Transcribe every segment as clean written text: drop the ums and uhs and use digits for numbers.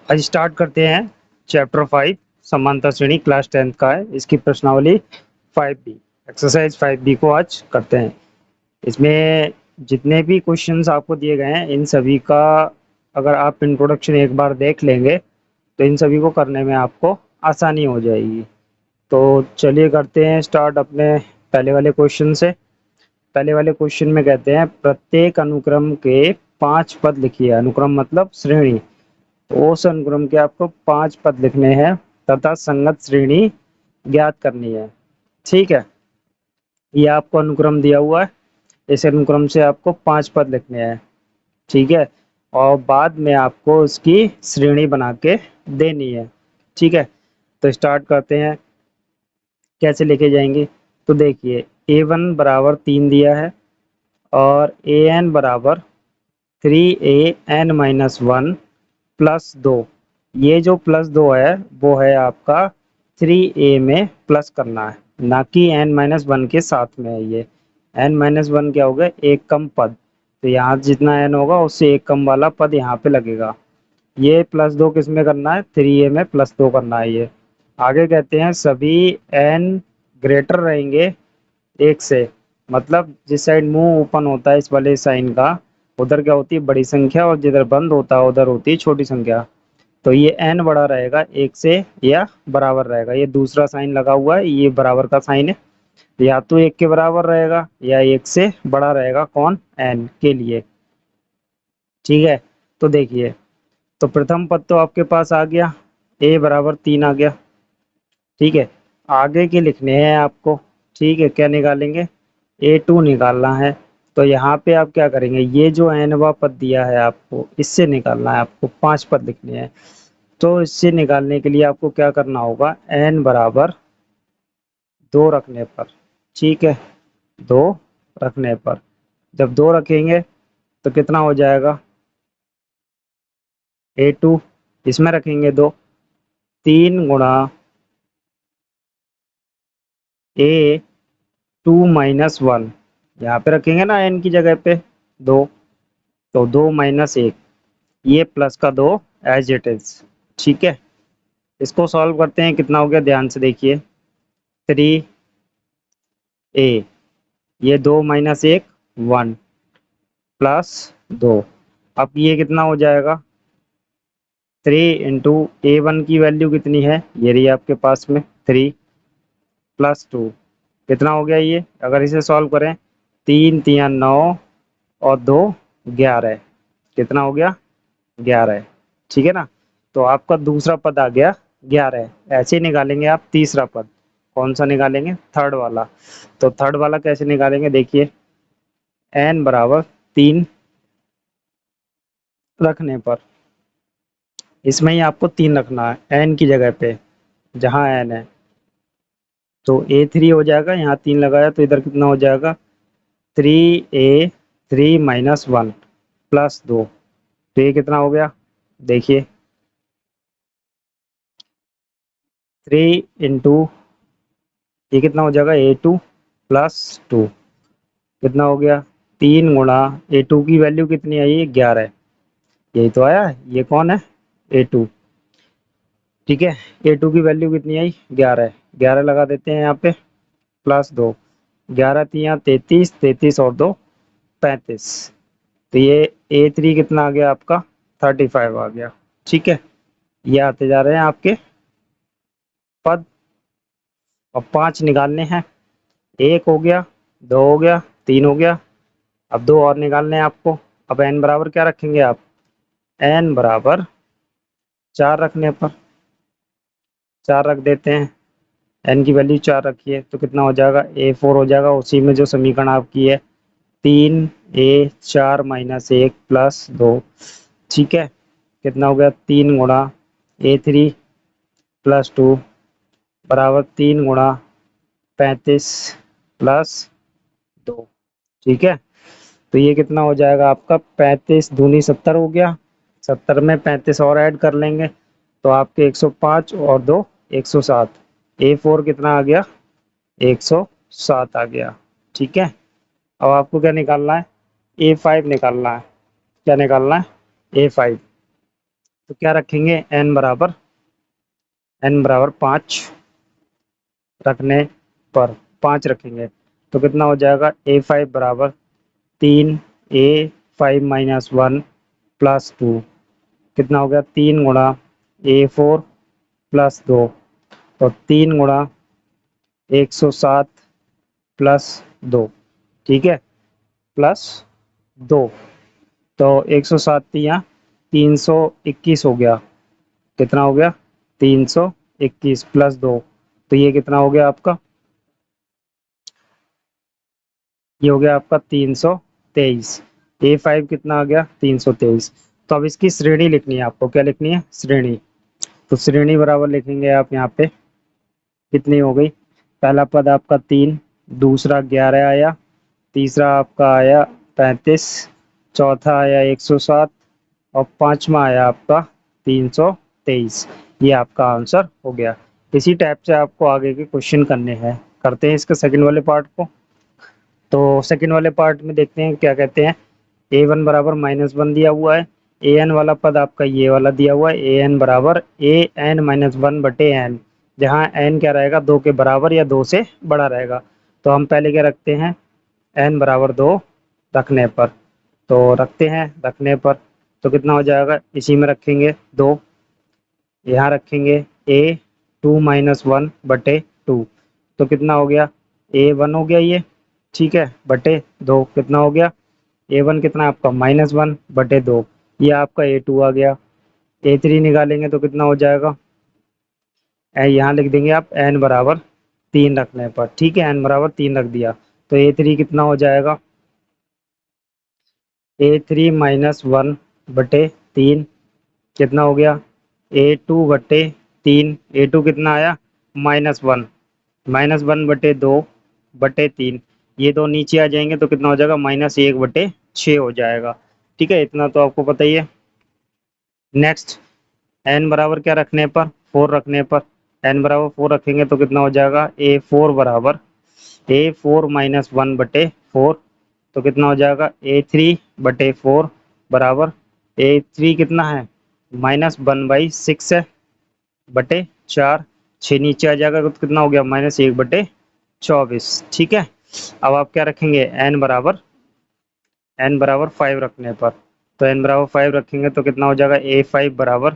आज स्टार्ट करते हैं चैप्टर 5 समानता श्रेणी क्लास 10th का है। इसकी प्रश्नावली 5B एक्सरसाइज 5B को आज करते हैं। इसमें जितने भी क्वेश्चंस आपको दिए गए हैं इन सभी का अगर आप इंट्रोडक्शन एक बार देख लेंगे तो इन सभी को करने में आपको आसानी हो जाएगी। तो चलिए करते हैं स्टार्ट अपने पहले वाले क्वेश्चन से। पहले वाले क्वेश्चन में कहते हैं प्रत्येक अनुक्रम के 5 पद लिखिए। अनुक्रम मतलब श्रेणी। तो उस अनुक्रम के आपको 5 पद लिखने हैं तथा संगत श्रेणी ज्ञात करनी है। ठीक है, ये आपको अनुक्रम दिया हुआ है। इस अनुक्रम से आपको 5 पद लिखने हैं। ठीक है, और बाद में आपको उसकी श्रेणी बना के देनी है। ठीक है, तो स्टार्ट करते हैं कैसे लिखे जाएंगे। तो देखिए a1 बराबर 3 दिया है और an बराबर 3an-1 प्लस 2। ये जो प्लस 2 है वो है आपका 3a में प्लस करना है, ना कि n-1 के साथ में है। ये n-1 क्या हो गया, एक कम पद। तो यहाँ जितना n होगा उससे एक कम वाला पद यहाँ पे लगेगा। ये प्लस 2 किस में करना है, 3a में प्लस 2 करना है। ये आगे कहते हैं सभी n ग्रेटर रहेंगे एक से, मतलब जिस साइड मुंह ओपन होता है इस वाले साइन का उधर क्या होती है बड़ी संख्या, और जिधर बंद होता है उधर होती है छोटी संख्या। तो ये n बड़ा रहेगा एक से या बराबर रहेगा। ये दूसरा साइन लगा हुआ है, ये बराबर का साइन है। या तो एक के बराबर रहेगा या एक से बड़ा रहेगा। कौन, n के लिए। ठीक है, तो देखिए तो प्रथम पद तो आपके पास आ गया, a बराबर 3 आ गया। ठीक है, आगे के लिखने हैं आपको। ठीक है, क्या निकालेंगे, a2 निकालना है। तो यहाँ पे आप क्या करेंगे, ये जो nवा पद दिया है आपको इससे निकालना है। आपको 5 पद लिखने हैं। तो इससे निकालने के लिए आपको क्या करना होगा, n बराबर 2 रखने पर। ठीक है, 2 रखने पर जब 2 रखेंगे तो कितना हो जाएगा, a2 इसमें रखेंगे 2, 3 गुणा a2-1 यहाँ पे रखेंगे ना n की जगह पे 2, तो 2-1 ये प्लस का 2 एज इट इज। ठीक है, इसको सॉल्व करते हैं। कितना हो गया, ध्यान से देखिए, 3a, ये 2-1 1 प्लस 2। अब ये कितना हो जाएगा, 3 इंटू a1 की वैल्यू कितनी है, ये रही आपके पास में 3 प्लस 2। कितना हो गया ये, अगर इसे सॉल्व करें, 3 3 9 और 2 11। कितना हो गया, 11। ठीक है ना, तो आपका दूसरा पद आ गया 11। ऐसे ही निकालेंगे आप तीसरा पद। कौन सा निकालेंगे, थर्ड वाला। तो थर्ड वाला कैसे निकालेंगे, देखिए n बराबर 3 रखने पर, इसमें ही आपको 3 रखना है n की जगह पे जहां n है। तो a3 हो जाएगा, यहाँ 3 लगाया तो इधर कितना हो जाएगा, 3a3-1 प्लस 2। तो ये कितना हो गया, देखिए 3 इंटू ये कितना हो जाएगा, a2 प्लस 2 कितना हो गया, 3 गुणा a2 की वैल्यू कितनी आई है, 11। यही तो आया, ये कौन है, a2। ठीक है, a2 की वैल्यू कितनी आई, 11। 11 लगा देते हैं यहाँ पे, प्लस 2, 11 3 33, 33 और 2 35। तो ये a3 कितना आ गया आपका, 35 आ गया। ठीक है, ये आते जा रहे हैं आपके पद। अब 5 निकालने हैं, 1 हो गया, 2 हो गया, 3 हो गया। अब 2 और निकालने हैं आपको। अब n बराबर क्या रखेंगे आप, n बराबर 4 रखने पर 4 रख देते हैं। n की वैल्यू 4 रखिए तो कितना हो जाएगा, a4 हो जाएगा। उसी में जो समीकरण आपकी है, 3a4-1 प्लस 2। ठीक है, कितना हो गया, 3 गुणा a3 प्लस 2 बराबर 3 गुणा 35 प्लस 2। ठीक है, तो ये कितना हो जाएगा आपका, 35 दूनी 70 हो गया। 70 में 35 और ऐड कर लेंगे तो आपके 105 और 2 107। a4 कितना आ गया, 107 आ गया। ठीक है, अब आपको क्या निकालना है, a5 निकालना है। क्या निकालना है, a5। तो क्या रखेंगे, n बराबर 5 रखने पर 5 रखेंगे तो कितना हो जाएगा, a5 बराबर 3, a5 माइनस 1 प्लस 2, कितना हो गया 3 गुणा a4 प्लस 2, तो 3 गुणा 107 प्लस 2, ठीक है, प्लस 2, तो 107 यहाँ 321 हो गया, कितना हो गया 321 प्लस 2, तो ये कितना हो गया आपका, ये हो गया आपका 323। a5 कितना आ गया 323। तो अब इसकी श्रेणी लिखनी है आपको, क्या लिखनी है, श्रेणी। तो श्रेणी बराबर लिखेंगे आप यहाँ पे, कितनी हो गई, पहला पद आपका 3, दूसरा 11 आया, तीसरा आपका आया 35, चौथा आया 107 और पांचवा आया आपका 323। ये आपका आंसर हो गया। इसी टाइप से आपको आगे के क्वेश्चन करने हैं। करते हैं इसके सेकंड वाले पार्ट को। तो सेकंड वाले पार्ट में देखते हैं क्या कहते हैं। a1 बराबर -1 दिया हुआ है, an वाला पद आपका ये वाला दिया हुआ है, an बराबर an-1 बटे n, जहाँ n क्या रहेगा 2 के बराबर या 2 से बड़ा रहेगा। तो हम पहले क्या रखते हैं, n बराबर 2 रखने पर, तो रखते हैं रखने पर, तो कितना हो जाएगा, इसी में रखेंगे 2, यहाँ रखेंगे a2-1 बटे 2, तो कितना हो गया, a1 हो गया ये, ठीक है, बटे 2, कितना हो गया, a1 कितना आपका -1 बटे 2, ये आपका a2 आ गया। a3 निकालेंगे तो कितना हो जाएगा, यहाँ लिख देंगे आप n बराबर 3 रखने पर, ठीक है, n बराबर 3 रख दिया, तो a3 कितना हो जाएगा, a3-1 बटे 3, कितना हो गया, a2 बटे 3, a2 कितना आया -1, -1 बटे 2 बटे 3, ये दो नीचे आ जाएंगे तो कितना हो जाएगा, -1 बटे 6 हो जाएगा, ठीक है, इतना तो आपको पता ही है। नेक्स्ट n बराबर क्या रखने पर, 4 रखने पर, n बराबर 4 रखेंगे तो कितना हो जाएगा, a4 बराबर a4-1 बटे 4, तो कितना हो जाएगा, a3 बटे 4 बराबर a3 कितना है -1/6 है बटे 4, 6 नीचे आ जाएगा तो कितना हो गया, -1 बटे 24, ठीक है। अब आप क्या रखेंगे, n बराबर 5 रखने पर, तो n बराबर 5 रखेंगे तो कितना हो जाएगा, a5 बराबर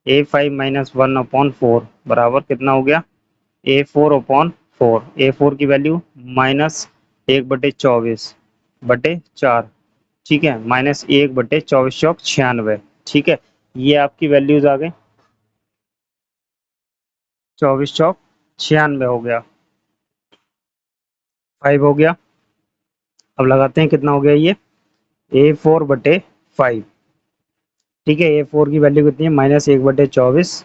a5-1/4 बराबर कितना हो गया, a4/4, a4 की वैल्यू -1 बटे 24 बटे 4, ठीक है, -1 बटे 24 चौक 96, ठीक है, ये आपकी वैल्यूज आ गई, 24 चौक 96 हो गया, 5 हो गया। अब लगाते हैं कितना हो गया ये, a4 बटे 5, ठीक है, a4 की वैल्यू कितनी है, -1 बटे 24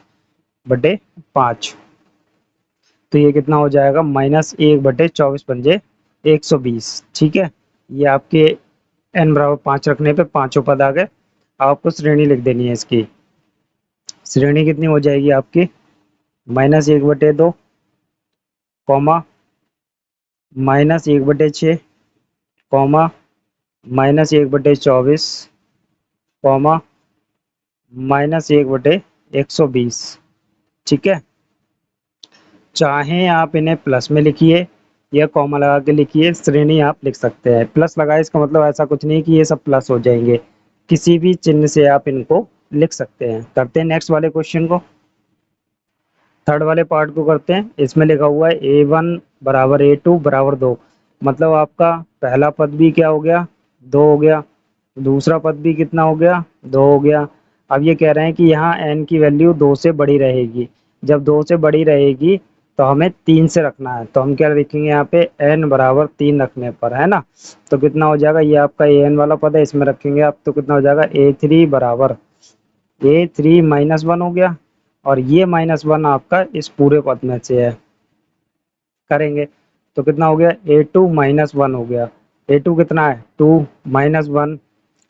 बटे 5, तो ये कितना हो जाएगा, -1 बटे 24 पंजे 120, ठीक है, ये आपके n बराबर 5 रखने पे पांचों पद आ गए। आपको श्रेणी लिख देनी है इसकी, श्रेणी कितनी हो जाएगी आपकी, -1 बटे 2, कॉमा -1 बटे 6, कॉमा -1 बटे 24, कॉमा -1 बटे 120, ठीक है। चाहे आप इन्हें प्लस में लिखिए या कॉमा लगा के लिखिए, श्रेणी आप लिख सकते हैं। प्लस लगाए इसका मतलब ऐसा कुछ नहीं कि ये सब प्लस हो जाएंगे, किसी भी चिन्ह से आप इनको लिख सकते हैं। करते हैं नेक्स्ट वाले क्वेश्चन को, थर्ड वाले पार्ट को करते हैं। इसमें लिखा हुआ है a1 बराबर a2 बराबर 2, मतलब आपका पहला पद भी क्या हो गया, 2 हो गया, दूसरा पद भी कितना हो गया, 2 हो गया। अब ये कह रहे हैं कि यहाँ n की वैल्यू 2 से बड़ी रहेगी, जब 2 से बड़ी रहेगी तो हमें 3 से रखना है, तो हम क्या लिखेंगे यहाँ पे, n बराबर 3 रखने पर, है ना, तो कितना हो जाएगा, ये आपका an वाला पद है, इसमें रखेंगे आप, तो कितना हो जाएगा, a3 बराबर a3-1 हो गया, और ये -1 आपका इस पूरे पद में से है, करेंगे तो कितना हो गया, a2-1 हो गया, a2 कितना है 2, -1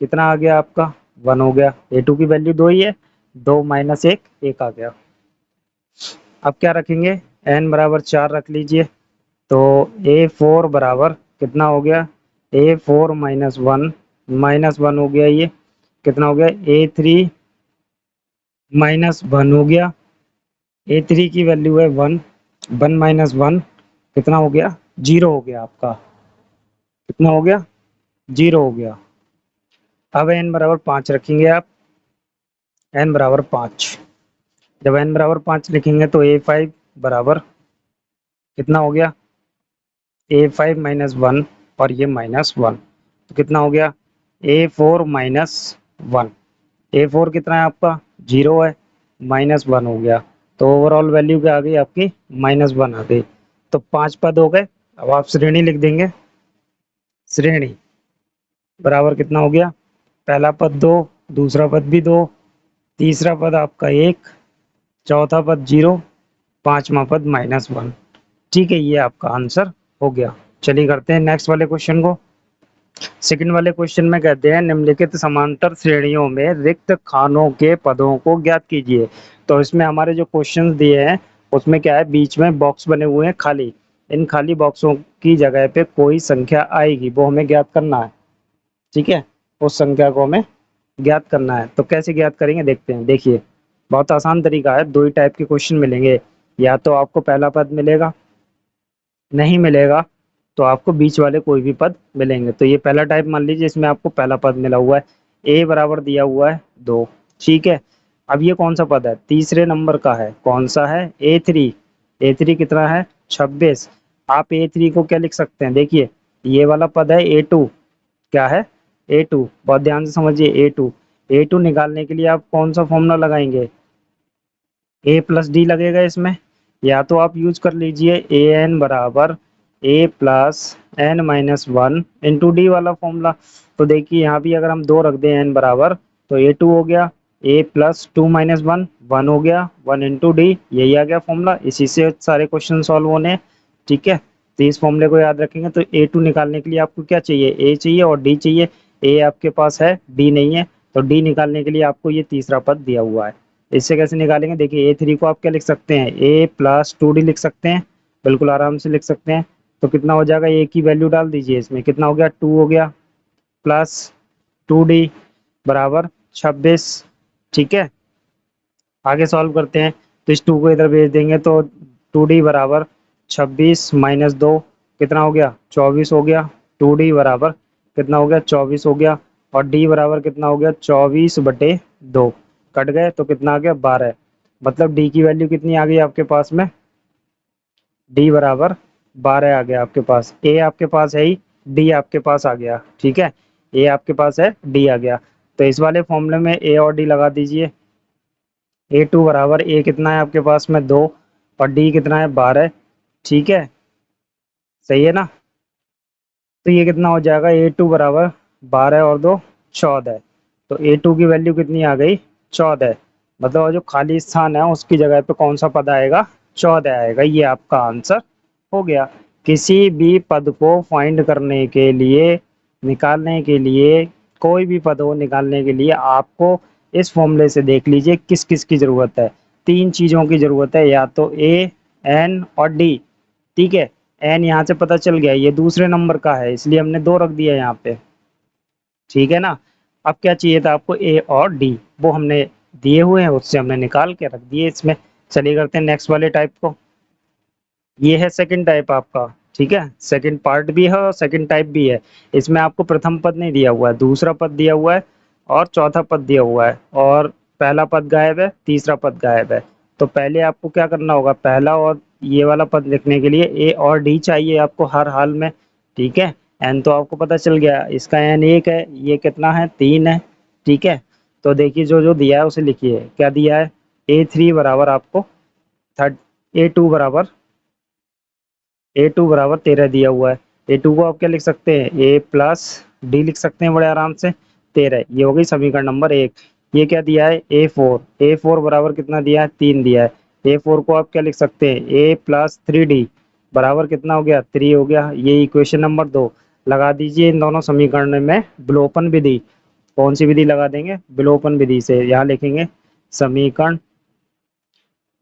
कितना आ गया आपका 1 हो गया, a2 की वैल्यू 2 ही है, 2 - 1 1 आ गया। अब क्या रखेंगे, n बराबर 4 रख लीजिए, तो a4 बराबर कितना हो गया, a4-1 -1 हो गया, ये कितना हो गया, a3 -1 हो गया। A3 की वैल्यू है 1, 1 माइनस 1 कितना हो गया? 0 हो गया आपका। कितना हो गया? 0 हो गया। अब n बराबर 5 रखेंगे आप, n बराबर 5। जब n बराबर 5 लिखेंगे तो A5 बराबर कितना हो गया? A5 माइनस 1 और ये -1 तो कितना हो गया? A4 minus 1। A4 कितना है आपका? 0 है, -1 हो गया। तो ओवरऑल वैल्यू क्या आ गई आपकी? -1 आ गई। तो 5 पद हो गए। अब आप श्रेणी लिख देंगे। श्रेणी बराबर कितना हो गया? पहला पद 2, दूसरा पद भी 2, तीसरा पद आपका 1, चौथा पद 0, पांचवा पद -1। ठीक है, ये आपका आंसर हो गया। चलिए करते हैं नेक्स्ट वाले क्वेश्चन को। सेकंड वाले क्वेश्चन में कहते हैं निम्नलिखित समांतर श्रेणियों में रिक्त खानों के पदों को ज्ञात कीजिए। तो इसमें हमारे जो क्वेश्चंस दिए हैं उसमें क्या है, बीच में बॉक्स बने हुए हैं खाली। इन खाली बॉक्सों की जगह पे कोई संख्या आएगी, वो हमें ज्ञात करना है। ठीक है, उस संख्या को हमें ज्ञात करना है। तो कैसे ज्ञात करेंगे देखते हैं। देखिए, बहुत आसान तरीका है। दो ही टाइप के क्वेश्चन मिलेंगे, या तो आपको पहला पद मिलेगा, नहीं मिलेगा तो आपको बीच वाले कोई भी पद मिलेंगे। तो ये पहला टाइप मान लीजिए, इसमें आपको पहला पद मिला हुआ है, ए बराबर दिया हुआ है 2। ठीक है, अब ये कौन सा पद है? तीसरे नंबर का है। कौन सा है? A3। A3 कितना है? 26। आप A3 को क्या लिख सकते हैं? देखिए, ये वाला पद है A2। क्या है? A2। बहुत ध्यान से समझिए, A2। A2 निकालने के लिए आप कौन सा फॉर्मूला लगाएंगे? ए प्लस डी लगेगा इसमें। या तो आप यूज कर लीजिए ए एन बराबर A plus N minus 1 into D वाला फॉर्मूला। तो देखिए, यहाँ भी अगर हम 2 रख दें एन बराबर, तो A2 हो गया ए प्लस 2 माइनस 1, 1 हो गया, 1 इंटू डी, यही आ गया फॉर्मूला। इसी से सारे क्वेश्चन सॉल्व होने हैं। ठीक है, तो इस फॉर्मूले को याद रखेंगे। तो A2 निकालने के लिए आपको क्या चाहिए? ए चाहिए और डी चाहिए। ए आपके पास है, डी नहीं है, तो डी निकालने के लिए आपको ये तीसरा पद दिया हुआ है। इससे कैसे निकालेंगे? देखिए, A3 को आप क्या लिख सकते हैं? ए प्लस 2D लिख सकते हैं, बिल्कुल आराम से लिख सकते हैं। तो कितना हो जाएगा? ए की वैल्यू डाल दीजिए इसमें, कितना हो गया? 2 हो गया, प्लस 2D बराबर 26। ठीक है, आगे सॉल्व करते हैं। तो इस 2 को इधर भेज देंगे तो 2D बराबर 26 माइनस 2 कितना हो गया? 24 हो गया। 2D बराबर कितना हो गया? 24 हो गया। और D बराबर कितना हो गया? 24/2 कट गए तो कितना आ गया? 12। मतलब D की वैल्यू कितनी आ गई आपके पास में? D बराबर 12 आ गया आपके पास। A आपके पास है ही, D आपके पास आ गया। ठीक है, A आपके पास है, D आ गया। तो इस वाले फॉर्मूले में A और D लगा दीजिए। A2 बराबर A कितना है आपके पास में? 2, और D कितना है? 12। ठीक है, सही है ना? तो ये कितना हो जाएगा? A2 बराबर 12 और 2 14। तो A2 की वैल्यू कितनी आ गई? 14। मतलब जो खाली स्थान है उसकी जगह पे कौन सा पद आएगा? 14 आएगा। ये आपका आंसर हो गया। किसी भी पद को फाइंड करने के लिए, निकालने के लिए, कोई भी पद को निकालने के लिए आपको इस फॉर्मूले से देख लीजिए किस किस की जरूरत है। 3 चीजों की जरूरत है, या तो A, N और D। ठीक है, एन यहाँ से पता चल गया, ये दूसरे नंबर का है, इसलिए हमने 2 रख दिया यहाँ पे। ठीक है ना? अब क्या चाहिए था आपको? ए और डी, वो हमने दिए हुए हैं, उससे हमने निकाल के रख दिए इसमें। चलिए करते हैं नेक्स्ट वाले टाइप को। ये है सेकंड टाइप आपका। ठीक है, सेकंड पार्ट भी है और सेकंड टाइप भी है। इसमें आपको प्रथम पद नहीं दिया हुआ है, दूसरा पद दिया हुआ है और चौथा पद दिया हुआ है, और पहला पद गायब है, तीसरा पद गायब है। तो पहले आपको क्या करना होगा? पहला और ये वाला पद लिखने के लिए ए और डी चाहिए आपको हर हाल में। ठीक है, एन तो आपको पता चल गया, इसका एन 1 है, ये कितना है? 3 है। ठीक है, तो देखिए जो जो दिया है उसे लिखिए। क्या दिया है? A3 बराबर आपको थर्ड, A2 बराबर A2 बराबर 13 दिया हुआ है। A2 को आप क्या लिख सकते हैं? A प्लस डी लिख सकते हैं बड़े आराम से। 13, ये हो गई समीकरण नंबर 1। ये क्या दिया है? A4 बराबर कितना दिया है? 3 दिया है। A4 को आप क्या लिख सकते हैं? A प्लस 3D बराबर कितना हो गया? 3 हो गया। ये इक्वेशन नंबर 2 लगा दीजिए इन दोनों समीकरण में विलोपन विधि। कौन सी विधि लगा देंगे? विलोपन विधि से। यहाँ लिखेंगे समीकरण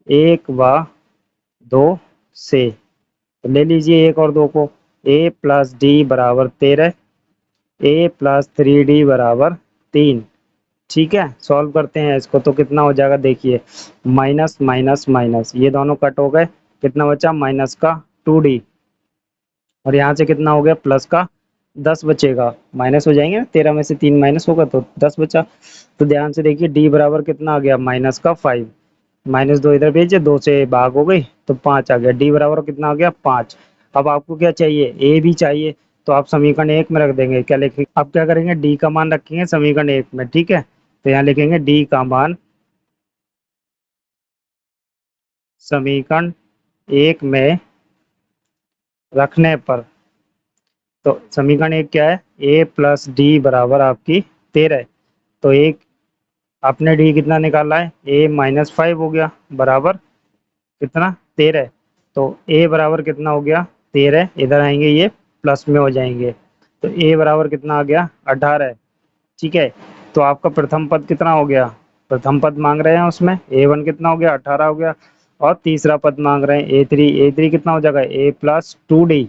1 व 2 से। तो ले लीजिए 1 और 2 को। A प्लस डी बराबर 13, A प्लस 3D बराबर 3। ठीक है, सॉल्व करते हैं इसको तो कितना हो जाएगा देखिए, माइनस माइनस माइनस ये दोनों कट हो गए, कितना बचा माइनस का 2d, और यहाँ से कितना हो गया प्लस का 10 बचेगा, माइनस हो जाएंगे ना, 13 में से 3 माइनस होगा तो 10 बचा। तो ध्यान से देखिए d बराबर कितना आ गया माइनस का 5, माइनस 2 इधर भेजिए, 2 से भाग हो गई तो 5 आ गया, d बराबर कितना आ गया 5। अब आपको क्या चाहिए, a भी चाहिए, तो आप समीकरण एक में रख देंगे, क्या लिखेंगे, अब क्या करेंगे d का मान रखेंगे समीकरण एक में, ठीक है, तो यहाँ लिखेंगे d का मान समीकरण एक में रखने पर, तो समीकरण एक क्या है, a प्लस डी बराबर आपकी 13, तो एक आपने डी कितना निकाला है, a माइनस 5 हो गया बराबर कितना 13, तो a बराबर कितना हो गया 13, इधर आएंगे ये प्लस में हो जाएंगे, तो a बराबर कितना आ गया 18, ठीक है। तो आपका प्रथम पद कितना हो गया, प्रथम पद मांग रहे हैं उसमें a1 कितना हो गया 18 हो गया, और तीसरा पद मांग रहे हैं a3 कितना हो जाएगा a प्लस 2d,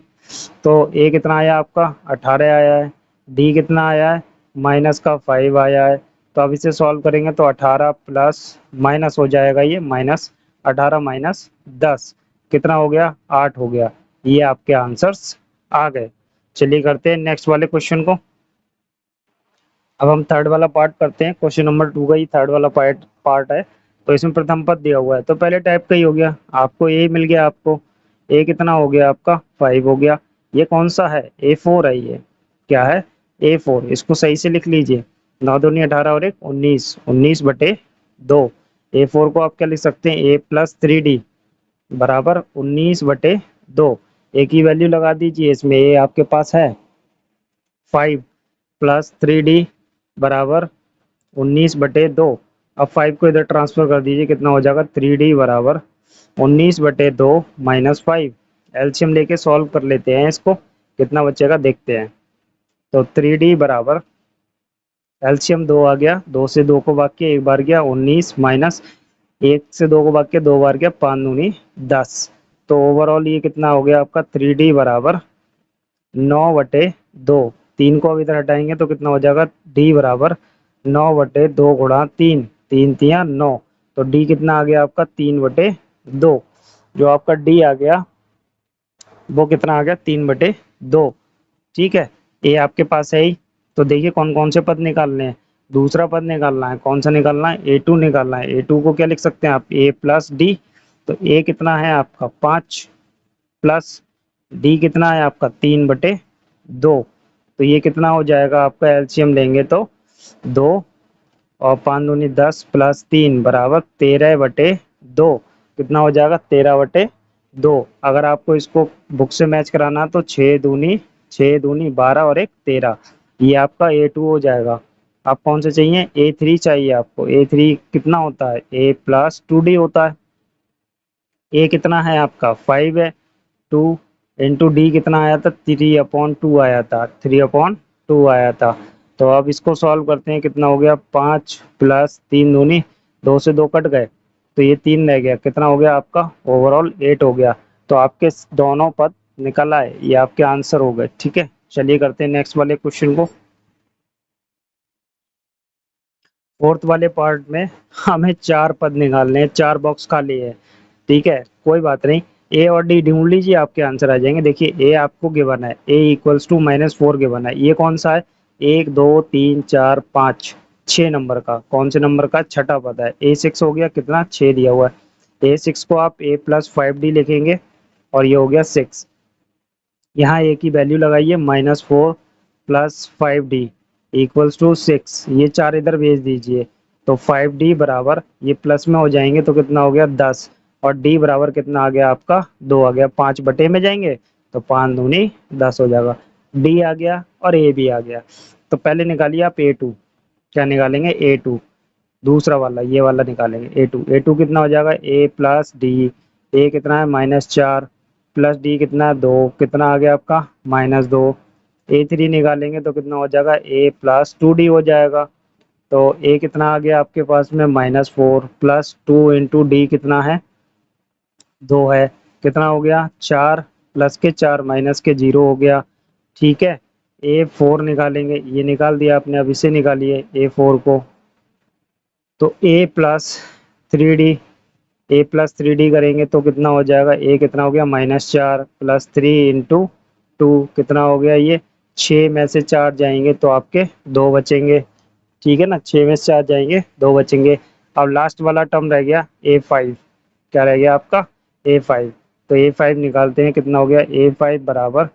तो ए कितना आया आपका 18 आया है, डी कितना आया है माइनस का 5 आया है, तो अब इसे सॉल्व करेंगे तो 18 प्लस माइनस हो जाएगा ये माइनस 18 माइनस 10 कितना हो गया 8 हो गया, ये आपके आंसर्स आ गए। चलिए करते हैं नेक्स्ट वाले क्वेश्चन को। अब हम थर्ड वाला पार्ट करते हैं, क्वेश्चन नंबर 2 का ही थर्ड वाला पार्ट है, तो इसमें प्रथम पद दिया हुआ है तो पहले टाइप का ही हो गया, आपको ए मिल गया, आपको ए कितना हो गया आपका 5 हो गया, ये कौन सा है A4 है, ये क्या है A4, इसको सही से लिख लीजिए, 9 दूनी 18 और एक 19, 19/2, A4 को आप क्या लिख सकते हैं a प्लस 3d बराबर 19/2, ए की वैल्यू लगा दीजिए, इसमें ए आपके पास है 5 प्लस 3d बराबर 19/2, अब 5 को इधर ट्रांसफर कर दीजिए, कितना हो जाएगा 3d बराबर 19/2 माइनस 5, एलसीएम लेके सॉल्व कर लेते हैं इसको, कितना बचेगा देखते हैं, तो 3d बराबर एलसीएम 2 आ गया, 2 से 2 को भाग के एक बार गया 19 माइनस 1 से 2 को भाग के 2 बार गया 5 दूनी 10, तो ओवरऑल ये कितना हो गया आपका 3d बराबर 9/2, 3 को अब इधर हटाएंगे तो कितना हो जाएगा d बराबर 9/2 गुणा 3, 3 × 3 = 9, तो d कितना आ गया आपका 3/2, जो आपका d आ गया वो कितना आ गया 3/2, ठीक है। ये आपके पास है ही, तो देखिए कौन कौन से पद निकालने हैं, दूसरा पद निकालना है, कौन सा निकालना है A2 निकालना है, A2 को क्या लिख सकते हैं आप a प्लस डी, तो a कितना है आपका 5 प्लस d कितना है आपका 3/2, तो ये कितना हो जाएगा आपका एलसीएम लेंगे तो 2 और 5 दूनी 10 प्लस 3 बराबर 13/2, कितना हो जाएगा 13/2, अगर आपको इसको बुक से मैच कराना तो 6 दूनी 12 और एक 13, ये आपका A2 हो जाएगा। आप कौन से चाहिए A3 चाहिए आपको, A3 कितना होता है a प्लस 2d होता है, a कितना है आपका 5 है, 2 इंटू डी कितना आया था 3/2 आया था, 3/2 आया था, तो अब इसको सॉल्व करते हैं, कितना हो गया 5 प्लस 3 दूनी 2 से 2 कट गए, तो ये 3 रह गया, कितना हो गया आपका ओवरऑल 8 हो गया, तो आपके दोनों पद निकल आए, ये आपके आंसर हो गए, ठीक है। चलिए करते हैं नेक्स्ट वाले क्वेश्चन को। फोर्थ वाले पार्ट में हमें 4 पद निकालने हैं, 4 बॉक्स खाली है, ठीक है कोई बात नहीं, ए और डी ढूंढ लीजिए आपके आंसर आ जाएंगे। देखिए ए आपको गिवन है a इक्वल्स टू -4 गिवन है, ये कौन सा है 1 2 3 4 5 6 नंबर का, कौन से नंबर का छठा पद है, A6 हो गया, कितना 6 दिया हुआ है, A6 को आप a प्लस 5d लिखेंगे, और ये हो गया 6, यहाँ a की वैल्यू लगाइए -4 प्लस 5d इक्वल्स टू 6, ये 4 इधर भेज दीजिए, तो 5d बराबर ये प्लस में हो जाएंगे तो कितना हो गया 10, और d बराबर कितना आ गया आपका 2 आ गया, 5 में जाएंगे तो 5 दूनी 10 हो जाएगा, d आ गया और a भी आ गया, तो पहले निकालिए आप A2, क्या निकालेंगे A2, दूसरा वाला ये वाला निकालेंगे A2 कितना हो जाएगा a प्लस डी, ए कितना है -4 प्लस डी कितना है 2, कितना आ गया आपका -2, A3 निकालेंगे तो कितना हो जाएगा a प्लस 2d हो जाएगा, तो a कितना आ गया आपके पास में -4 प्लस 2 इंटू डी कितना है 2 है, कितना हो गया 4 प्लस के 4 माइनस के 0 हो गया, ठीक है। A4 निकालेंगे, ये निकाल दिया आपने, अब इसे निकालिए A4 को, तो a plus three D, A plus three D करेंगे तो कितना हो जाएगा, ए कितना हो गया -4 प्लस 3 इंटू टू कितना हो गया ये 6 में से 4 जाएंगे तो आपके 2 बचेंगे। ठीक है ना, 6 में से 4 जाएंगे 2 बचेंगे। अब लास्ट वाला टर्म रह गया a5, क्या रह गया आपका a5। तो a5 निकालते हैं, कितना हो गया a5 बराबर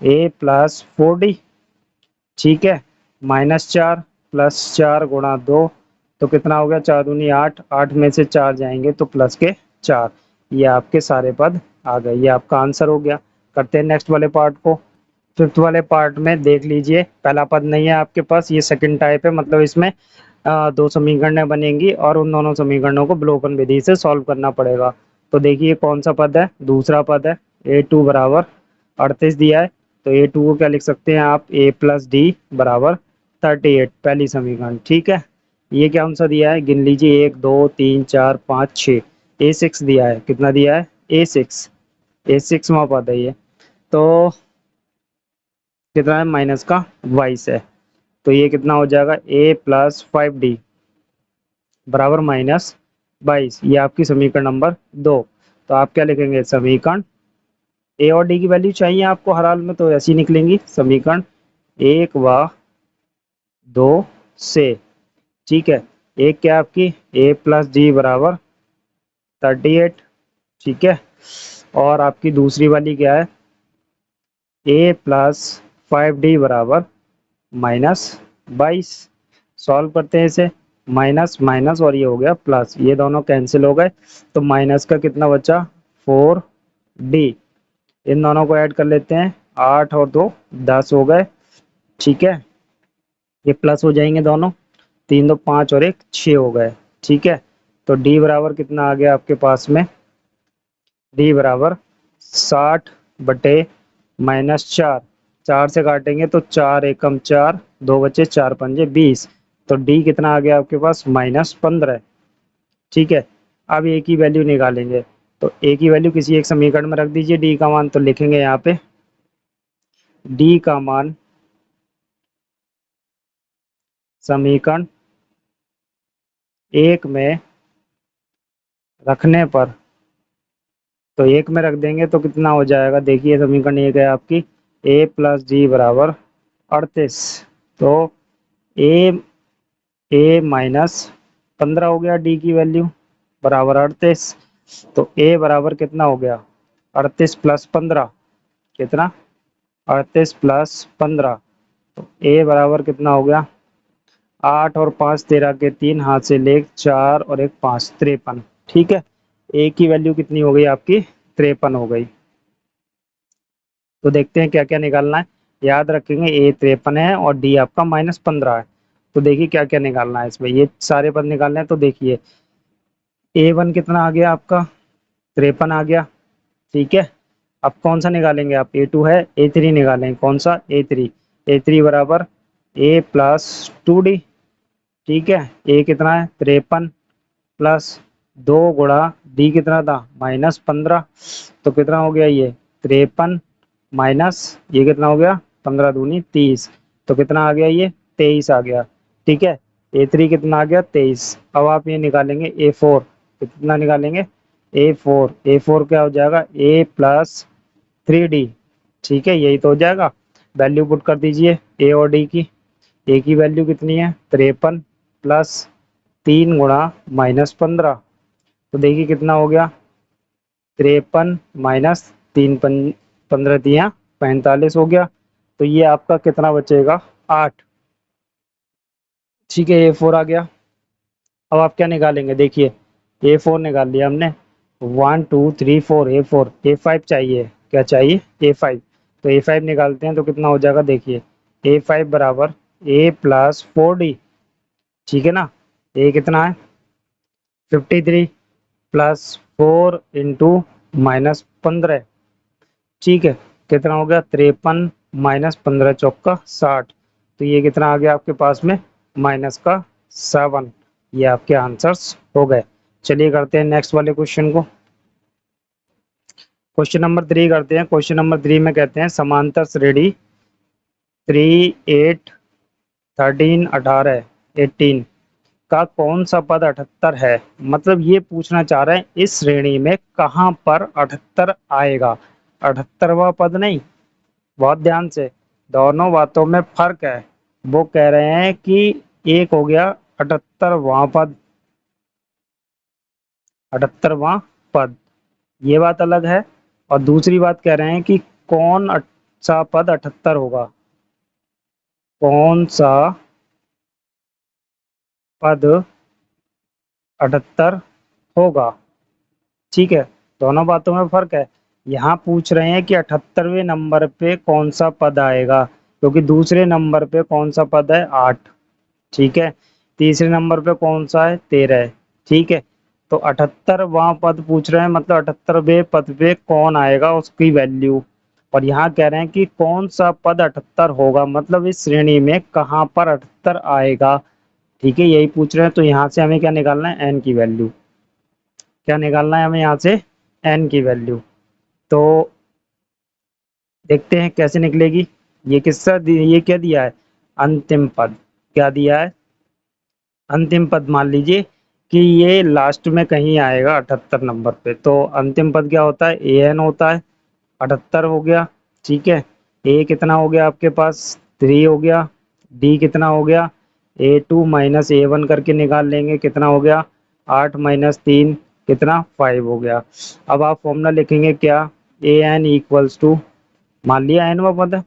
a प्लस 4d। ठीक है, -4 प्लस 4 गुणा 2 तो कितना हो गया 4 दूनी 8, 8 में से 4 जाएंगे तो प्लस के 4। ये आपके सारे पद आ गए, ये आपका आंसर हो गया। करते हैं नेक्स्ट वाले पार्ट को। फिफ्थ वाले पार्ट में देख लीजिए, पहला पद नहीं है आपके पास, ये सेकंड टाइप है, मतलब इसमें दो समीकरणें बनेंगी और उन दोनों समीकरणों को विलोपन विधि से सॉल्व करना पड़ेगा। तो देखिए कौन सा पद है, दूसरा पद है a2 बराबर 38 दिया है। तो a2 को क्या लिख सकते हैं आप, a प्लस डी बराबर 38, पहली समीकरण। ठीक है, ये क्या सा दिया है, गिन लीजिए 1 2 3 4 5 6, a6 दिया है, कितना दिया है a6, a6वां पद है ये। तो कितना है माइनस का 22 है, तो ये कितना हो जाएगा a प्लस 5d बराबर -22, ये आपकी समीकरण नंबर 2। तो आप क्या लिखेंगे, समीकरण ए और डी की वैल्यू चाहिए आपको हर हाल में, तो ऐसी निकलेंगी समीकरण 1 व 2 से। ठीक है, एक क्या आपकी a प्लस डी बराबर 38। ठीक है, और आपकी दूसरी वाली क्या है, a प्लस 5d बराबर -22। सॉल्व करते हैं इसे, माइनस माइनस और ये हो गया प्लस, ये दोनों कैंसिल हो गए, तो माइनस का कितना बचा 4d। इन दोनों को ऐड कर लेते हैं, 8 और 2 10 हो गए। ठीक है, ये प्लस हो जाएंगे दोनों, 3 2 5 और 1 6 हो गए। ठीक है, तो d बराबर कितना आ गया आपके पास में, d बराबर 60 बटे -4, 4 से काटेंगे तो 4 एकम 4, 2 बचे 4 पंजे 20, तो d कितना आ गया आपके पास -15। ठीक है, अब a की वैल्यू निकालेंगे, तो a की वैल्यू किसी एक समीकरण में रख दीजिए d का मान, तो लिखेंगे यहाँ पे d का मान समीकरण 1 में रखने पर, तो 1 में रख देंगे तो कितना हो जाएगा, देखिए समीकरण 1 है आपकी a प्लस डी बराबर 38, तो a -15 हो गया d की वैल्यू बराबर 38, तो a बराबर कितना हो गया 38 प्लस 15, कितना 38 प्लस 15, तो a बराबर कितना हो गया 8 और 5 13 के 3, हाथ से ले 4 और 1 5, 53। ठीक है, a की वैल्यू कितनी हो गई आपकी 53 हो गई। तो देखते हैं क्या क्या निकालना है, याद रखेंगे a 53 है और d आपका -15 है। तो देखिए क्या क्या निकालना है इसमें, ये सारे पद निकालने हैं। तो देखिए a1 कितना आ गया आपका 53 आ गया। ठीक है, अब कौन सा निकालेंगे आप, a2 है, a3 निकालेंगे, कौन सा a3, a3 बराबर a प्लस 2d। ठीक है, a कितना है 53 प्लस 2 गुणा d कितना था -15, तो कितना हो गया ये 53 माइनस ये कितना हो गया 15 दूनी 30, तो कितना आ गया ये 23 आ गया। ठीक है, a3 कितना आ गया 23। अब आप ये निकालेंगे a4, कितना निकालेंगे a4, a4 क्या हो जाएगा a प्लस 3d। ठीक है, यही तो हो जाएगा, वैल्यू पुट कर दीजिए a और d की। a की वैल्यू कितनी है 53 प्लस 3 गुणा -15, तो देखिए कितना हो गया 53 माइनस 3 15 दिया 45 हो गया, तो ये आपका कितना बचेगा 8। ठीक है, a4 आ गया। अब आप क्या निकालेंगे, देखिए a4 निकाल लिया हमने, 1 2 3 4 a4, a5 चाहिए, क्या चाहिए a5, तो a5 निकालते हैं तो कितना हो जाएगा, देखिए a5 बराबर a प्लस 4d। ठीक है ना, a कितना है 53 प्लस 4 इंटू -15। ठीक है, कितना हो गया 53 -15 चौका 60, तो ये कितना आ गया आपके पास में -7। ये आपके आंसर्स हो गए। चलिए करते हैं नेक्स्ट वाले क्वेश्चन को। क्वेश्चन नंबर 3 करते हैं। क्वेश्चन नंबर 3 में कहते हैं समांतर श्रेणी 3 8 13 18 18 का कौन सा पद 78 है। मतलब ये पूछना चाह रहे हैं इस श्रेणी में कहाँ पर 78 आएगा, 78वां पद नहीं। बहुत ध्यान से, दोनों बातों में फर्क है। वो कह रहे हैं कि एक हो गया 78वां पद, 78वां पद, ये बात अलग है। और दूसरी बात कह रहे हैं कि कौन सा पद 78 होगा, कौन सा पद 78 होगा। ठीक है, दोनों बातों में फर्क है। यहाँ पूछ रहे हैं कि 78वें नंबर पे कौन सा पद आएगा, क्योंकि दूसरे नंबर पे कौन सा पद है, 8। ठीक है, तीसरे नंबर पे कौन सा है, 13 है। ठीक है, तो 78वां पद पूछ रहे हैं, मतलब 78वें पद पे कौन आएगा उसकी वैल्यू। और यहाँ कह रहे हैं कि कौन सा पद 78 होगा, मतलब इस श्रेणी में कहाँ पर 78 आएगा। ठीक है, यही पूछ रहे हैं। तो यहाँ से हमें क्या निकालना है, एन की वैल्यू। क्या निकालना है हमें यहाँ से, एन की वैल्यू। तो देखते हैं कैसे निकलेगी। ये क्या दिया है, अंतिम पद। क्या दिया है, अंतिम पद। मान लीजिए कि ये लास्ट में कहीं आएगा 78 नंबर पे, तो अंतिम पद क्या होता है, ए एन होता है। 78 हो गया। ठीक है, ए कितना हो गया आपके पास, 3 हो गया। डी कितना हो गया, A2 माइनस A1 करके निकाल लेंगे, कितना हो गया, 8 माइनस 3 कितना, 5 हो गया। अब आप फॉर्मूला लिखेंगे क्या, ए एन इक्वल्स टू, मान लिया एन व पद है,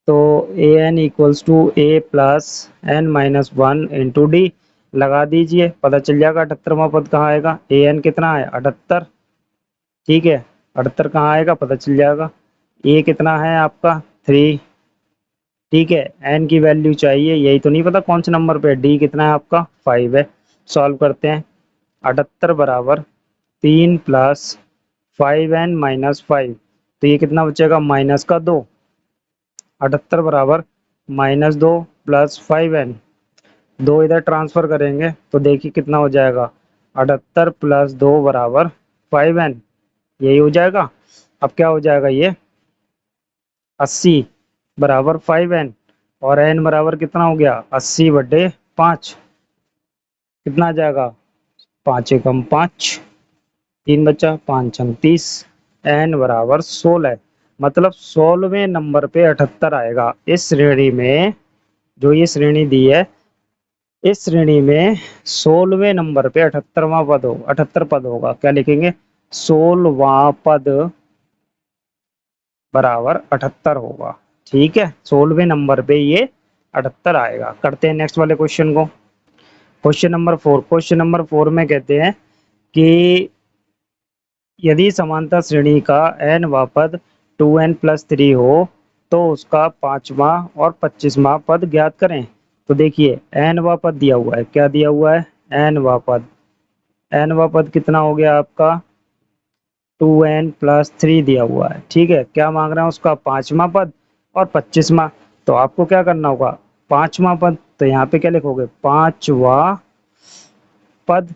तो A N equals to A plus N minus 1 into D. लगा दीजिए, पता चल जाएगा 78वां पद कहाँ आएगा। ए एन कितना है, 78। ठीक है, 78 कहाँ आएगा पता चल जाएगा। ए कितना है आपका, 3। ठीक है, एन की वैल्यू चाहिए, यही तो नहीं पता कौन से नंबर पे। डी कितना है आपका, 5 है। सॉल्व करते हैं। 78 बराबर 3 प्लस 5n माइनस 5, तो ये कितना बचेगा, माइनस का 2। 78 बराबर -2 प्लस 5n, 2 इधर ट्रांसफर करेंगे तो देखिए कितना हो जाएगा, 78 प्लस 2 बराबर 5n, यही हो जाएगा। अब क्या हो जाएगा ये, 80 बराबर 5n, और n बराबर कितना हो गया, 80/5, कितना आ जाएगा, 5 एकम 5, 3 बचा, 5 छंग 30, n बराबर 16। मतलब 16वें नंबर पे 78 आएगा इस श्रेणी में। जो ये श्रेणी दी है, इस श्रेणी में 16वें नंबर पे 78वां पद हो, 78 पद होगा। क्या लिखेंगे, 16वां पद बराबर 78 होगा। ठीक है, 16वें नंबर पे ये 78 आएगा। करते हैं नेक्स्ट वाले क्वेश्चन को। क्वेश्चन नंबर 4, क्वेश्चन नंबर 4 में कहते हैं कि यदि समांतर श्रेणी का n वा पद 2n प्लस 3 हो तो उसका 5वां और 25वां पद ज्ञात करें। तो देखिए n वा पद दिया हुआ है, क्या दिया हुआ है, n वा पद। n वा पद कितना हो गया आपका, 2n प्लस 3 दिया हुआ है। ठीक है, क्या मांग रहे हैं उसका, 5वां पद और 25वां। तो आपको क्या करना होगा, 5वां पद, तो यहाँ पे क्या लिखोगे, 5वां पद।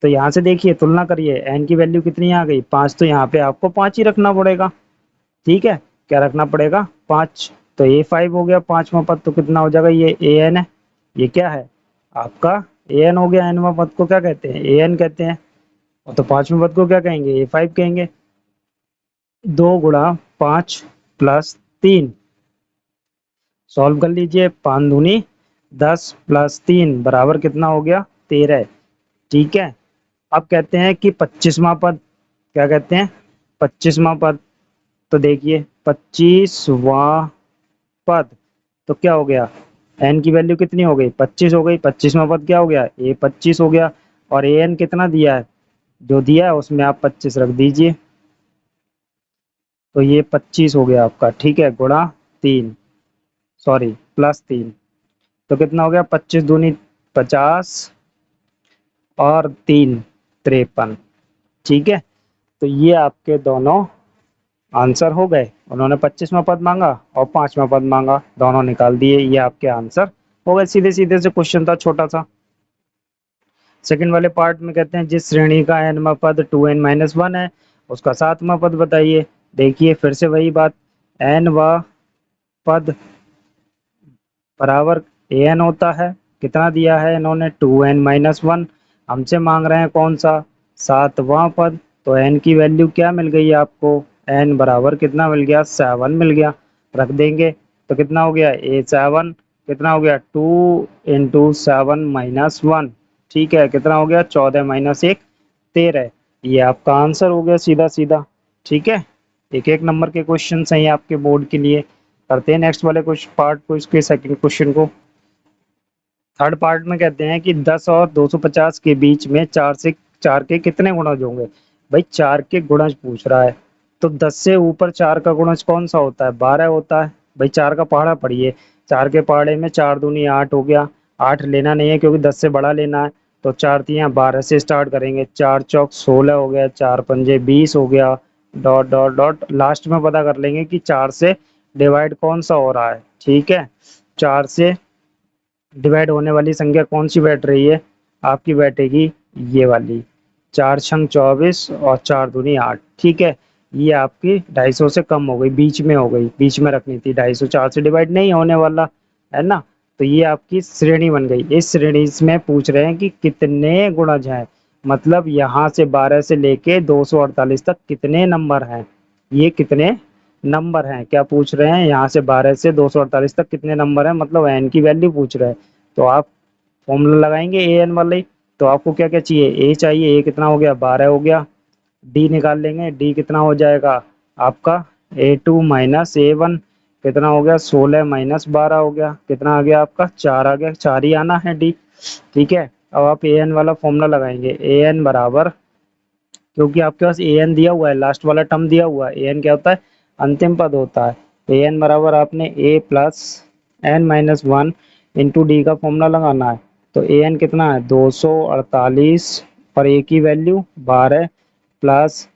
तो यहाँ से देखिए तुलना करिए, एन की वैल्यू कितनी आ गई, 5, तो यहाँ पे आपको 5 ही रखना पड़ेगा। ठीक है, क्या रखना पड़ेगा, 5। तो A5 हो गया 5वां पद, तो कितना हो जाएगा, ये AN है। ये क्या है आपका, AN हो गया। nवां पद को क्या कहते हैं, AN कहते हैं। और तो 5वें पद को क्या कहेंगे, A5 कहेंगे। 2 × 5 प्लस 3, सॉल्व कर लीजिए, 5 दूनी 10 प्लस 3 बराबर कितना हो गया, 13। ठीक है, अब कहते हैं कि 25वां पद, क्या कहते हैं, 25वां पद। तो देखिए 25वां पद, तो क्या हो गया, एन की वैल्यू कितनी हो गई, 25 हो गई। 25वां पद क्या हो गया, ए 25 हो गया। और ए एन कितना दिया है, जो दिया है उसमें आप 25 रख दीजिए, तो ये 25 हो गया आपका। ठीक है, गुणा 3, सॉरी प्लस 3, तो कितना हो गया, 25 दूनी 50 और 3 53। ठीक है, तो ये आपके दोनों आंसर हो गए। उन्होंने 25वां पद मांगा और 5वां पद मांगा, दोनों निकाल दिए, ये आपके आंसर हो गए। सीधे सीधे से क्वेश्चन था, छोटा सा। सेकंड वाले पार्ट में कहते हैं जिस श्रेणी का nवां पद 2n-1 है उसका 7वां पद बताइए। देखिए फिर से वही बात, n वा पद बराबर an होता है, कितना दिया है इन्होंने 2n-1। हमसे मांग रहे हैं कौन सा, सातवां पद। तो n की वैल्यू क्या मिल गई आपको, n बराबर कितना मिल गया, 7 मिल गया। रख देंगे तो कितना हो गया a7, कितना हो गया 2 × 7 - 1, ठीक है, कितना हो गया 14 - 1 13। ये आपका आंसर हो गया सीधा सीधा। ठीक है, एक एक नंबर के क्वेश्चन हैं आपके बोर्ड के लिए। करते हैं नेक्स्ट वाले कुछ पार्ट को, इसके सेकंड क्वेश्चन को। थर्ड पार्ट में कहते हैं कि 10 और 250 के बीच में 4 के कितने गुणज होंगे। भाई 4 के गुणज पूछ रहा है, तो 10 से ऊपर 4 का गुणज कौन सा होता है, 12 होता है। भाई 4 का पहाड़ा पढ़िए, 4 के पहाड़े में 4 दूनी 8 हो गया। 8 लेना नहीं है क्योंकि 10 से बड़ा लेना है। तो 4 तियां 12 से स्टार्ट करेंगे, 4 चौक 16 हो गया, 4 पंजे 20 हो गया, डॉट डॉट डॉट। लास्ट में पता कर लेंगे कि 4 से डिवाइड कौन सा हो रहा है। ठीक है, 4 से डिवाइड होने वाली संख्या कौन सी बैठ रही है, आपकी बैठेगी ये वाली, 4 छंग 24 और 4 दूनी 8। ठीक है, ये आपकी 250 से कम हो गई, बीच में हो गई, बीच में रखनी थी। 250 4 से डिवाइड नहीं होने वाला है ना। तो ये आपकी श्रेणी बन गई। इस श्रेणी में पूछ रहे हैं कि कितने गुणज हैं, मतलब यहाँ से 12 से लेके 248 तक कितने नंबर हैं। ये कितने नंबर हैं क्या पूछ रहे हैं, यहाँ से 12 से 248 तक कितने नंबर हैं, मतलब एन की वैल्यू पूछ रहे हैं। तो आप फॉर्मूला लगाएंगे ए एन वाले। तो आपको क्या क्या चाहिए, ए चाहिए, ए कितना हो गया 12 हो गया। डी निकाल लेंगे, डी कितना हो जाएगा आपका A2 - A1, कितना हो गया 16 - 12 हो गया, कितना आ गया आपका 4 आ गया, 4 ही आना है डी। ठीक है, अब आप ए एन वाला फॉर्मूला लगाएंगे, ए एन बराबर, क्योंकि आपके पास ए एन दिया हुआ है, लास्ट वाला टर्म दिया हुआ है। ए एन क्या होता है, अंतिम पद होता है। ए एन बराबर आपने A+n-1 इंटू डी का फॉर्मूला लगाना है। तो ए एन कितना है 248 और ए की वैल्यू 12 प्लस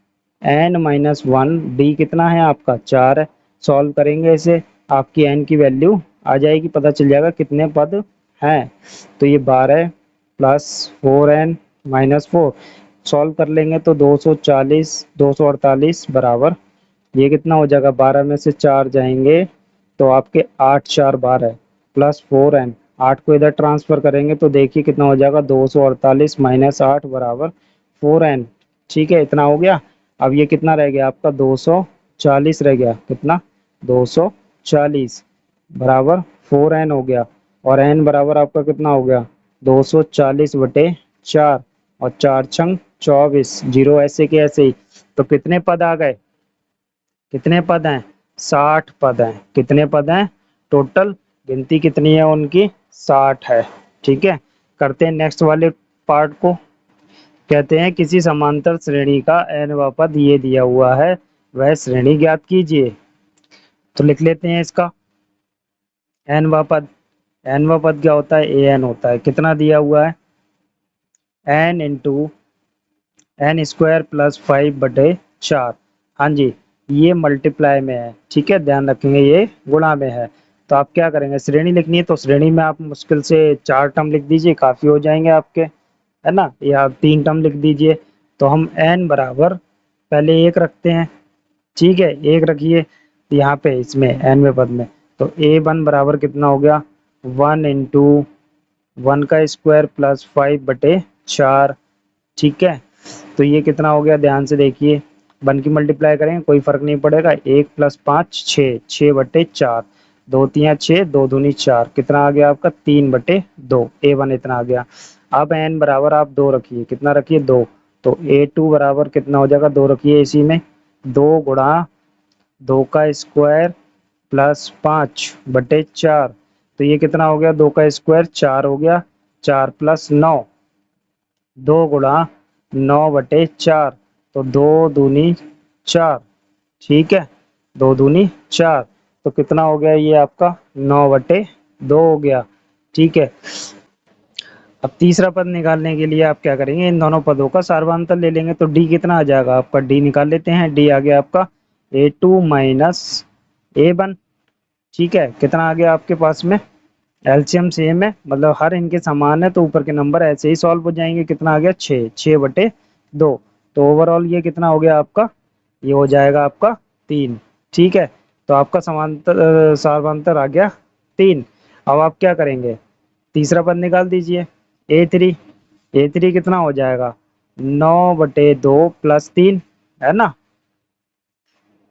n-1, डी कितना है आपका 4 है। सॉल्व करेंगे इसे, आपकी n की वैल्यू आ जाएगी, पता चल जाएगा कितने पद हैं। तो ये 12 प्लस 4n-4 सॉल्व कर लेंगे तो 240 248 बराबर, ये कितना हो जाएगा, 12 में से 4 जाएंगे तो आपके 8 4 12 प्लस 4n, 8 को इधर ट्रांसफर करेंगे तो देखिए कितना हो जाएगा 248 - 8 बराबर 4n। ठीक है, इतना हो गया। अब ये कितना रह गया आपका 240 रह गया, कितना 240 बराबर 4n हो गया। और n बराबर आपका कितना हो गया 240/4, और 4 छंग 24, जीरो ऐसे के ऐसे ही। तो कितने पद आ गए, कितने पद हैं 60 पद हैं। कितने पद हैं टोटल, गिनती कितनी है उनकी 60 है। ठीक है, करते हैं नेक्स्ट वाले पार्ट को। कहते हैं किसी समांतर श्रेणी का nवां पद ये दिया हुआ है, वह श्रेणी ज्ञात कीजिए। तो लिख लेते हैं इसका nवां पद। nवां पद क्या होता है, ए एन होता है। कितना दिया हुआ है n इंटू n² + 5/4। हाँ जी, ये मल्टीप्लाई में है, ठीक है, ध्यान रखेंगे ये गुणा में है। तो आप क्या करेंगे, श्रेणी लिखनी है तो श्रेणी में आप मुश्किल से 4 टर्म लिख दीजिए, काफी हो जाएंगे आपके, है ना, या 3 टर्म लिख दीजिए। तो हम n बराबर पहले 1 रखते हैं, ठीक है, 1 रखिए यहाँ पे इसमें nवें पद में। तो a1 बराबर कितना हो गया 1 इंटू 1² + 5/4। ठीक है, तो ये कितना हो गया, ध्यान से देखिए, 1 की मल्टीप्लाई करेंगे कोई फर्क नहीं पड़ेगा, 1 + 5 6, 6/4, 2 तियां 6, 2 दूनी 4, कितना आ गया आपका 3/2, a1 इतना आ गया। अब n बराबर आप 2 रखिए, कितना रखिए 2। तो a2 बराबर कितना हो जाएगा 2 रखिए इसी में, 2 गुणा 2² + 5/4। तो ये कितना हो गया 2² 4 हो गया, 4 + 9, 2 गुणा 9/4, तो 2 दूनी 4। ठीक है, 2 दूनी 4, तो कितना हो गया ये आपका 9/2 हो गया। ठीक है, अब तीसरा पद निकालने के लिए आप क्या करेंगे, इन दोनों पदों का सार्वधातुक ले लेंगे। तो डी कितना आ जाएगा आपका, डी निकाल लेते हैं, डी आ गया आपका A2 - A1। ठीक है, कितना आ गया आपके पास में, एलसीएम सेम है, मतलब हर इनके समान है, तो ऊपर के नंबर ऐसे ही सॉल्व हो जाएंगे। कितना आ गया 6, 6/2। तो ओवरऑल ये कितना हो गया आपका, ये हो जाएगा आपका 3। ठीक है, तो आपका समांतर सार्वधातुक आ गया 3। अब आप क्या करेंगे, तीसरा पद निकाल दीजिए, ए थ्री कितना हो जाएगा, 9/2 प्लस 3, है ना।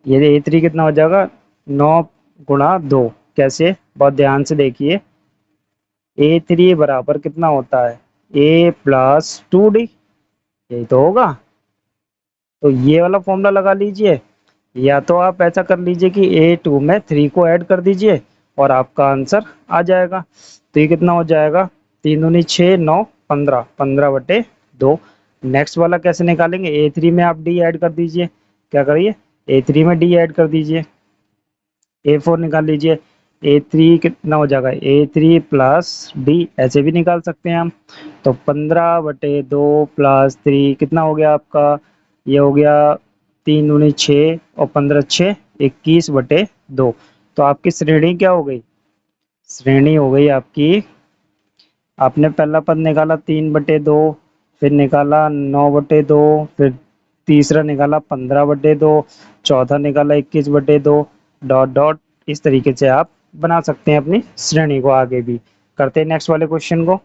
ये ए3 कितना हो जाएगा, 9 × 2। कैसे, बहुत ध्यान से देखिए, ए3 बराबर कितना होता है, a+2d, यही तो होगा। तो ये वाला फॉर्मूला लगा लीजिए, या तो आप ऐसा कर लीजिए कि A2 में 3 को ऐड कर दीजिए और आपका आंसर आ जाएगा। तो ये कितना हो जाएगा, 3 दूनी 6, 9, 15, 15/2। नेक्स्ट वाला कैसे निकालेंगे, A3 में आप D ऐड कर दीजिए, क्या करिए, A3 में D ऐड कर दीजिए, A4 निकाल लीजिए, A3 कितना हो जाएगा, A3 प्लस D, ऐसे भी निकाल सकते हैं हम। तो 15/2 प्लस 3 कितना हो गया आपका, ये हो गया 3 दूनी 6 और 15 6, 21/2। तो आपकी श्रेणी क्या हो गई, श्रेणी हो गई आपकी, आपने पहला पद निकाला 3/2, फिर निकाला 9/2, फिर तीसरा निकाला 15/2, चौथा निकाला 21/2, डॉट डॉट। इस तरीके से आप बना सकते हैं अपनी श्रेणी को आगे भी। करते हैं नेक्स्ट वाले क्वेश्चन को।